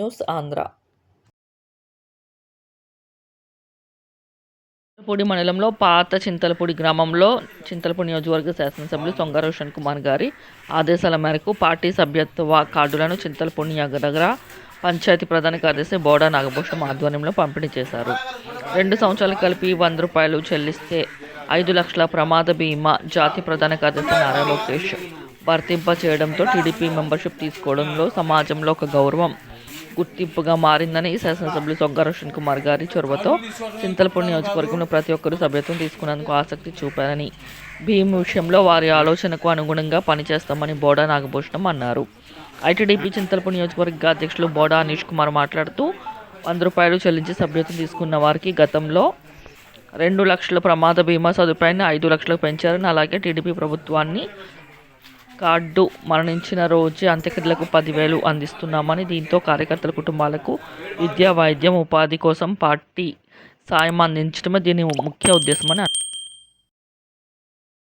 News Andhra. Chintalapudi మండలంలో పాత చింతలపూడి గ్రామంలో చింతలపూడి నియోజకవర్గ శాసనసభ్యులు సొంగ రోషన్ కుమార్ గారి ఆదేశాల మేరకు పార్టీ సభ్యత్వ కార్డులను చింతలపూడి నగర పంచాయతీ ప్రధాన కార్యదర్శి బోడా నాగభూషణం ఆధ్వర్యంలో పంపిణీ చేశారు. 2 సంవత్సరాలు కలిపి ₹100 చెల్లిస్తే 5 లక్షల ప్రమాద బీమా జాతీయ ప్రధాన కార్యదర్శి నారా లోకేష్ వర్తింప చేయడంతో టీడీపీ మెంబర్షిప్ తీసుకోవడంలో సమాజంలో ఒక గౌరవం, గుర్తింపుగా మారిందని శాసనసభ్యులు సొంగ రోషన్ కుమార్ గారి చొరవతో చింతలపూడి నియోజకవర్గంలో ప్రతి ఒక్కరూ సభ్యత్వం తీసుకునేందుకు ఆసక్తి చూపారని, భీమ్ విషయంలో వారి ఆలోచనకు అనుగుణంగా పనిచేస్తామని బోడా నాగభూషణం అన్నారు. ఐటీడీపీ చింతలపూడి నియోజకవర్గ అధ్యక్షులు బోడా అనీష్ కుమార్ మాట్లాడుతూ ₹100 చెల్లించి సభ్యత్వం తీసుకున్న వారికి గతంలో 2 లక్షల ప్రమాద బీమా సదుపాయాన్ని 5 లక్షలకు పెంచారని, అలాగే టీడీపీ ప్రభుత్వాన్ని కార్డు మరణించిన రోజే అంత్యక్రియలకు 10,000 అందిస్తున్నామని, దీంతో కార్యకర్తల కుటుంబాలకు విద్య, వైద్యం, ఉపాధి కోసం పార్టీ సాయం అందించడమే దీని ముఖ్య ఉద్దేశమని అన్నారు.